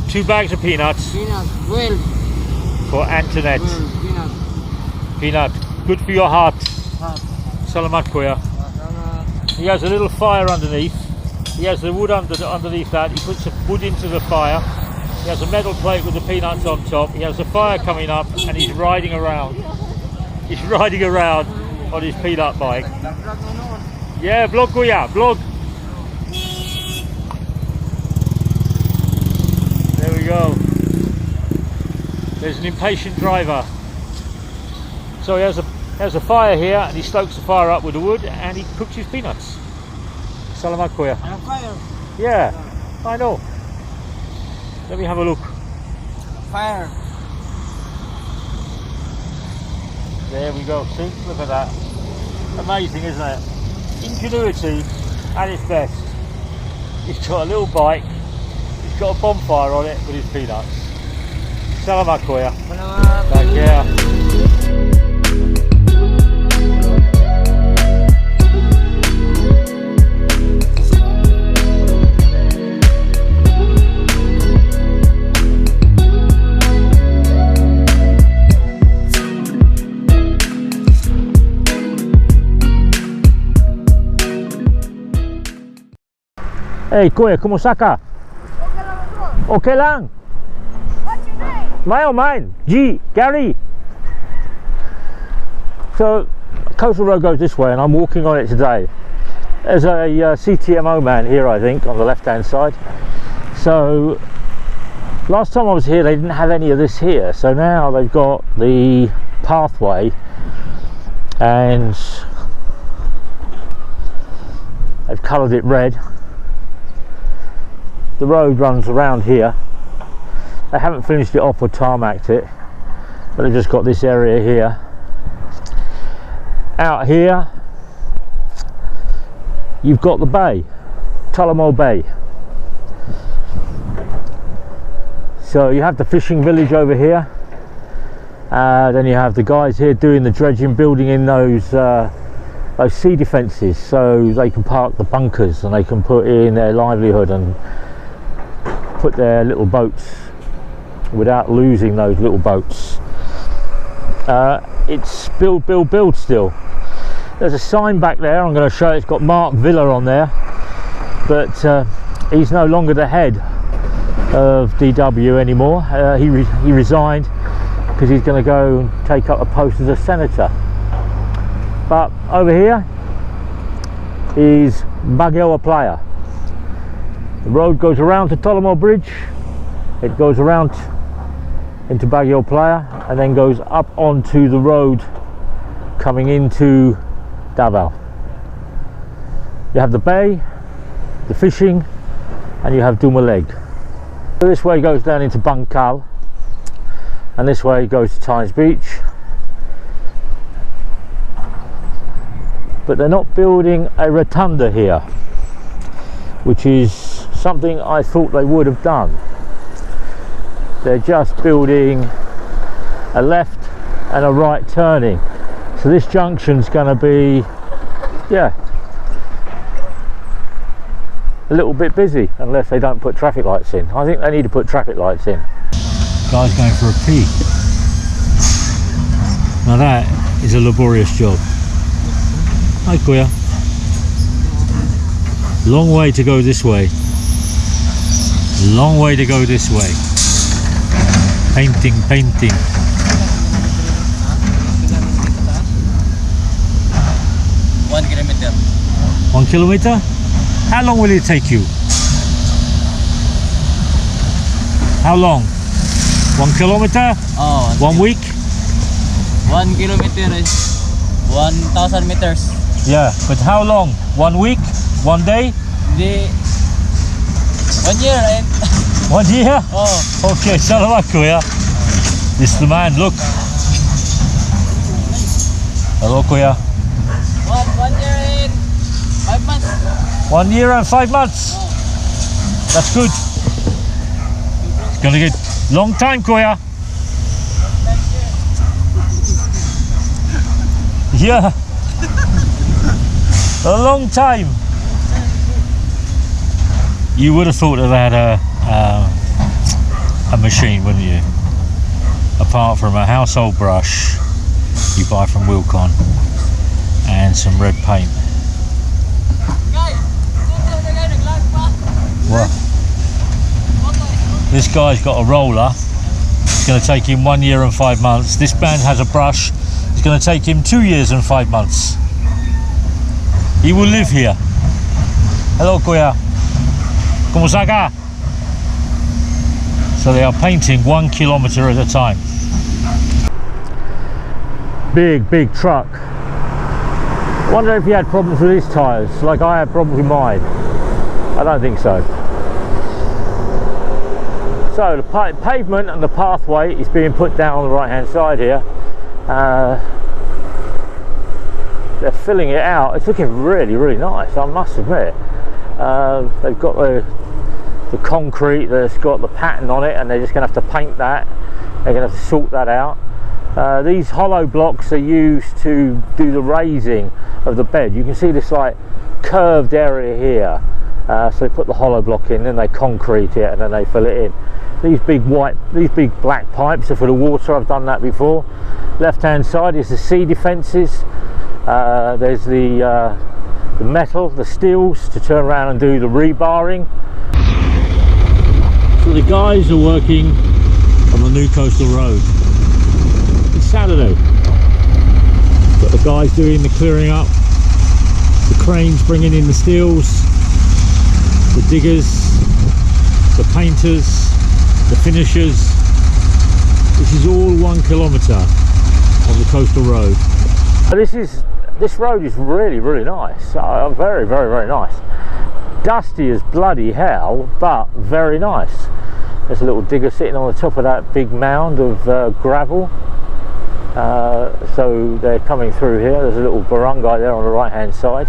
2 bags of peanuts. Peanuts, 12. For Antoinette. 12 peanuts. Peanut, good for your heart. Salamat kuya. He has a little fire underneath. He has the wood underneath that. He puts the wood into the fire. He has a metal plate with the peanuts on top. He has a fire coming up and he's riding around. He's riding around on his peanut bike. Yeah, vlog kuya, vlog. There we go. There's an impatient driver. So he has a fire here and he stokes the fire up with the wood and he cooks his peanuts. Salamat kuya. Fire. Yeah, I know. Let me have a look. Fire. There we go. See, look at that. Amazing, isn't it? Ingenuity at its best. He's got a little bike. He's got a bonfire on it with his peanuts. Salamat kuya. Take care. Hey kuya, kumusta ka? Okay lang. What's your name? Mine. G. Garry. So, coastal road goes this way and I'm walking on it today. There's a CTMO man here, I think, on the left hand side. So, last time I was here they didn't have any of this here. So now they've got the pathway and they've coloured it red. The road runs around here. They haven't finished it off or tarmacked it, but they've just got this area here. Out here you've got the bay, Tullamore Bay. So you have the fishing village over here, then you have the guys here doing the dredging, building in those sea defences so they can park the bunkers and they can put in their livelihood and put their little boats without losing those little boats. It's build still. There's a sign back there I'm going to show. It's got Mark Villa on there, but he's no longer the head of DW anymore. He resigned because he's going to go and take up a post as a senator. But over here is Baguio Playa. The road goes around to Tullamore Bridge, it goes around into Baguio Playa and then goes up onto the road coming into Davao. You have the bay, the fishing, and you have Dumalag. So this way goes down into Bangkal and this way goes to Tynes Beach. But they're not building a rotunda here, which is something I thought they would have done. They're just building a left and a right turning. So this junction's going to be, yeah, a little bit busy unless they don't put traffic lights in. I think they need to put traffic lights in. Guy's going for a pee. Now that is a laborious job. Hi Kuya. Long way to go this way. Long way to go this way. Painting. 1 kilometer. 1 kilometer? How long will it take you? How long? 1 kilometer? Oh, 1 week? 1 kilometer is 1,000 meters. Yeah, but how long? 1 week? 1 day? 1 year, right? 1 year? Oh. Okay, salamat kuya. This is the man, look. Hello kuya. 1 year and 5 months. 1 year and 5 months. Oh. That's good. It's gonna get long time kuya. Yeah. A long time. You would have thought that machine, wouldn't you? Apart from a household brush you buy from Wilcon and some red paint. What? This guy's got a roller. It's going to take him 1 year and 5 months. This man has a brush. It's going to take him 2 years and 5 months. He will live here. Hello, Kuya. Kumusta ka? So they are painting 1 kilometer at a time. Big truck. Wonder if he had problems with his tyres, like I had problems with mine. I don't think so. So the pavement and the pathway is being put down on the right hand side here. They're filling it out. It's looking really nice, I must admit. They've got the concrete that's got the pattern on it, and they're just going to have to paint that. They're going to have to sort that out. These hollow blocks are used to do the raising of the bed. You can see this like curved area here. So they put the hollow block in, then they concrete it, and then they fill it in. These big black pipes are for the water. I've done that before. Left hand side is the sea defences. There's the metal, the steels to turn around and do the rebarring. So the guys are working on the new coastal road. It's Saturday. Got the guys doing the clearing up, the cranes bringing in the steels, the diggers, the painters, the finishers. This is all 1 kilometre on the coastal road. This road is really nice. Very nice. Dusty as bloody hell, but very nice. There's a little digger sitting on the top of that big mound of gravel. So they're coming through here. There's a little barangay there on the right hand side.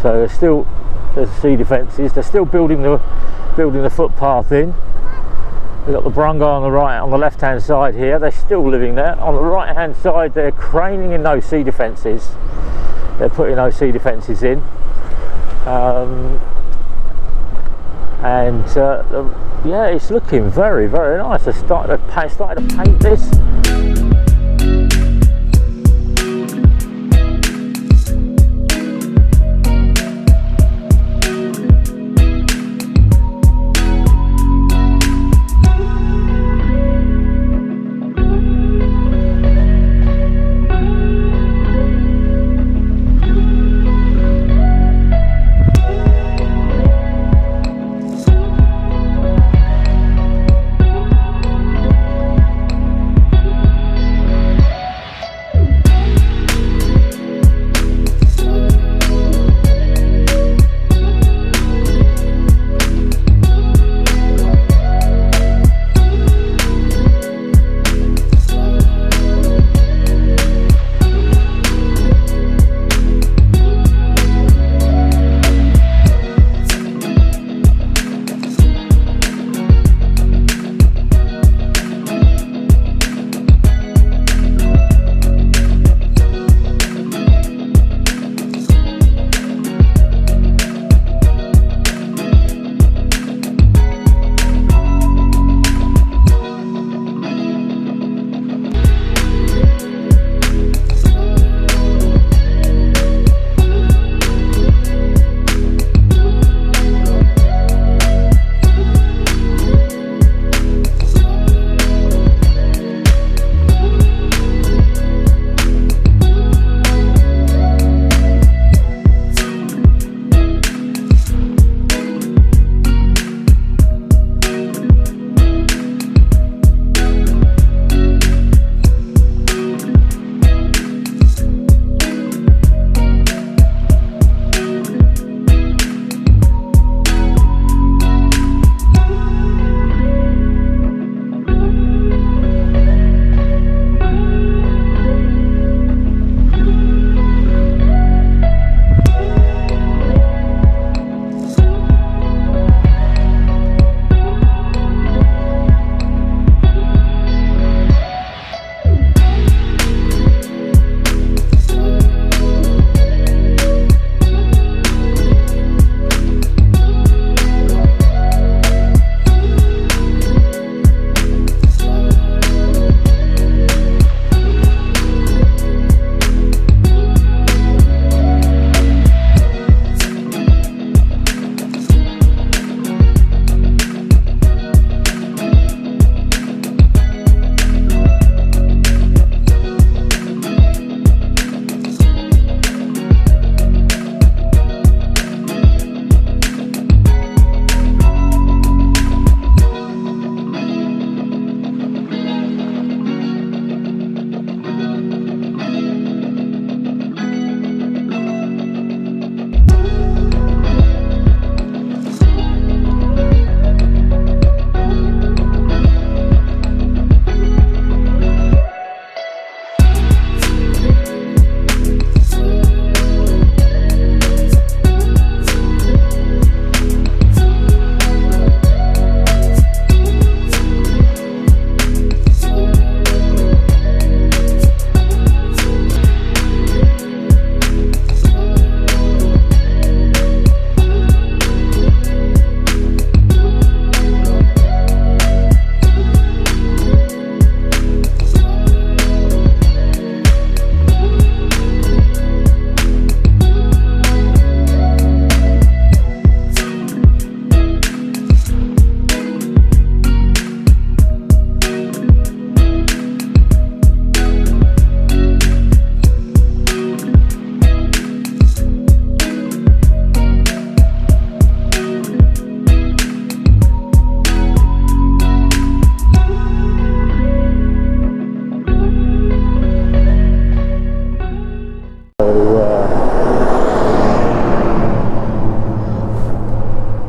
So there's sea defences. They're still building the footpath in. We've got the barangay on the right, on the left hand side here. They're still living there. On the right hand side, they're craning in those sea defences. They're putting those sea defences in. Yeah, it's looking very nice. They started to paint this.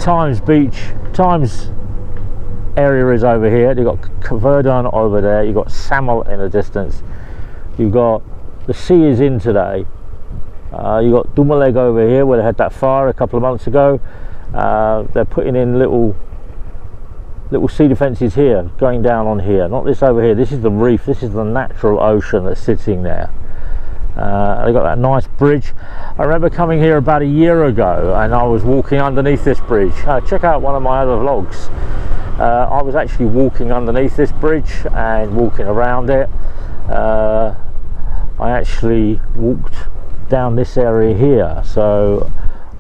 Times Beach, Times area is over here. You've got Verdun over there, you've got Samel in the distance, you've got the sea is in today, you've got Dumalag over here where they had that fire a couple of months ago. They're putting in little sea defences here, going down on here, not this over here. This is the reef, this is the natural ocean that's sitting there. They got that nice bridge. I remember coming here about a year ago and I was walking underneath this bridge. Check out one of my other vlogs. I was actually walking underneath this bridge and walking around it. I actually walked down this area here, so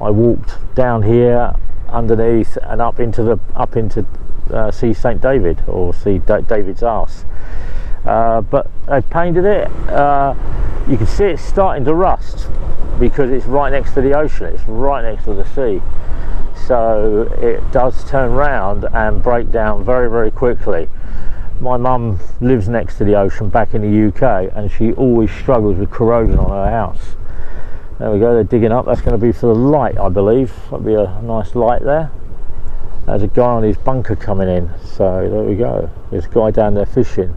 I walked down here underneath and up into see St David, or see David's Arse. But they've painted it. You can see it's starting to rust because it's right next to the ocean, it's right next to the sea, so it does turn round and break down very, very quickly. My mum lives next to the ocean back in the UK and she always struggles with corrosion on her house. There we go, they're digging up. That's going to be for the light, I believe. That'll be a nice light there. There's a guy on his bunker coming in, so there we go. There's a guy down there fishing.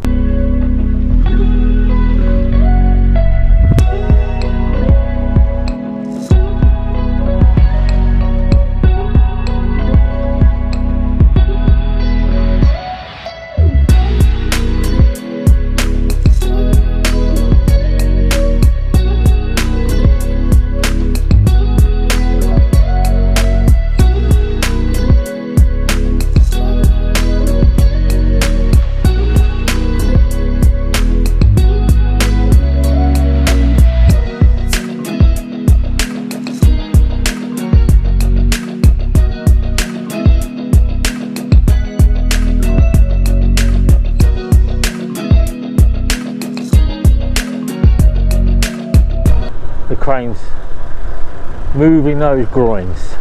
Cranes moving those groins.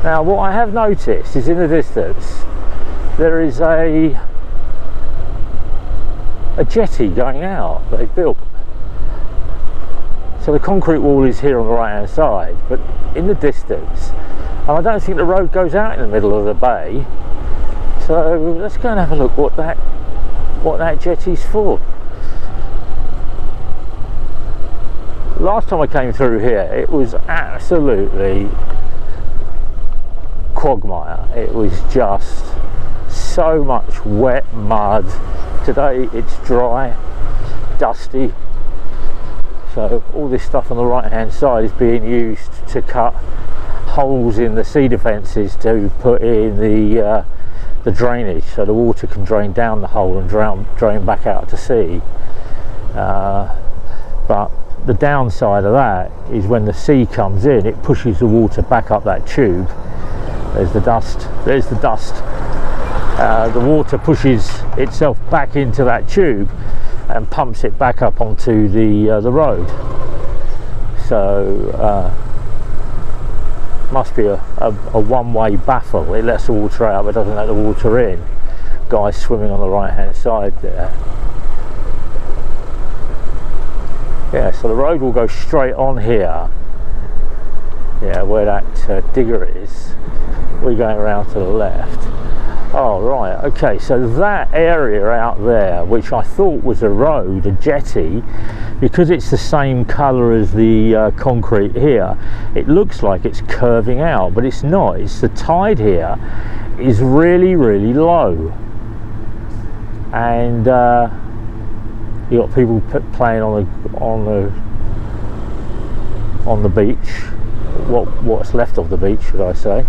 Now what I have noticed is in the distance there is a jetty going out that they've built. So the concrete wall is here on the right hand side, but in the distance, and I don't think the road goes out in the middle of the bay, so let's go and have a look what that jetty's for. Last time I came through here it was absolutely quagmire. It was just so much wet mud. Today it's dry, dusty, so all this stuff on the right hand side is being used to cut holes in the sea defences to put in the drainage, so the water can drain down the hole and drain back out to sea. But the downside of that is when the sea comes in, it pushes the water back up that tube. There's the dust. The water pushes itself back into that tube and pumps it back up onto the road. So must be a one-way baffle. It lets the water out but doesn't let the water in. Guys swimming on the right hand side there. Yeah, so the road will go straight on here. Yeah, where that digger is. We're going around to the left. Oh right, okay, so that area out there, which I thought was a road, a jetty, because it's the same colour as the concrete here, it looks like it's curving out, but it's not. It's the tide here is really, really low, and you got people playing on the beach, what's left of the beach, should I say.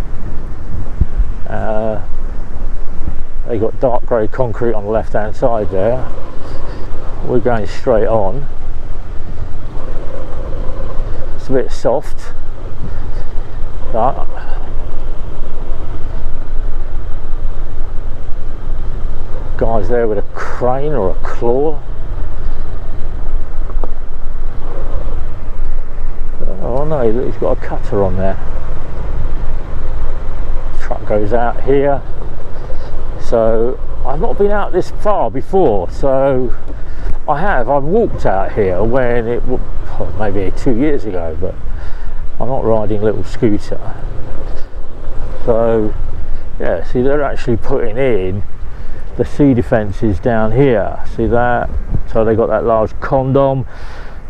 They got dark grey concrete on the left hand side there. We're going straight on. It's a bit soft, but guys there with a crane or a claw. Oh no, he's got a cutter on there. Truck goes out here. So I've not been out this far before, so I've walked out here when it was maybe 2 years ago, but I'm not riding a little scooter. So yeah, see, they're actually putting in the sea defences down here, see that? So they got that large condom,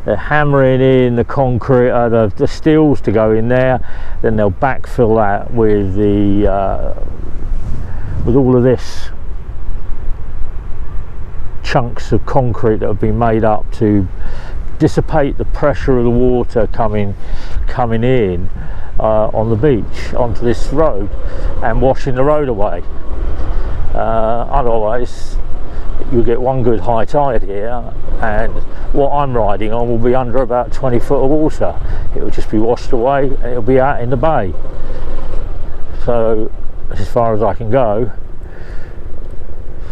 they're hammering in the concrete, the steels to go in there, then they'll backfill that with the with all of this chunks of concrete that have been made up to dissipate the pressure of the water coming in on the beach onto this road and washing the road away. Otherwise you'll get one good high tide here and what I'm riding on will be under about 20 foot of water. It will just be washed away and it'll be out in the bay. So as far as I can go.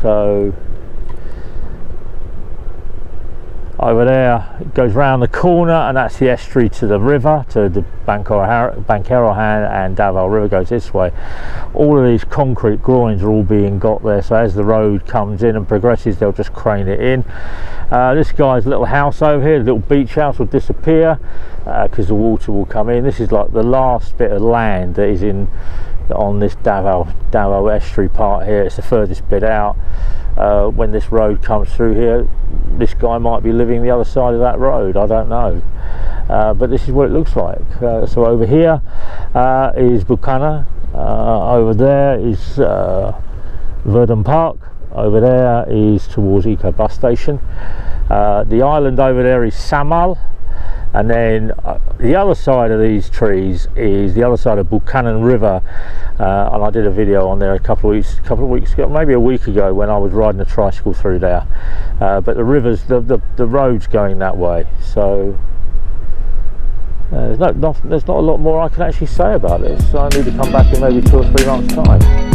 So over there it goes round the corner and that's the estuary to the river, to the Bankerohan and Davao River goes this way. All of these concrete groins are all being got there, so as the road comes in and progresses they'll just crane it in. This guy's little house over here, the little beach house, will disappear because the water will come in. This is like the last bit of land that is in on this Davao estuary part here. It's the furthest bit out. When this road comes through here, this guy might be living the other side of that road, I don't know, but this is what it looks like. So over here is Bukana, over there is Verdun Park, over there is towards Eco Bus Station. The island over there is Samal, and then the other side of these trees is the other side of Buchanan River, and I did a video on there a couple of weeks ago, maybe a week ago, when I was riding a tricycle through there. But the rivers, the road's going that way, so there's not a lot more I can actually say about this. So I need to come back in maybe 2 or 3 months' time.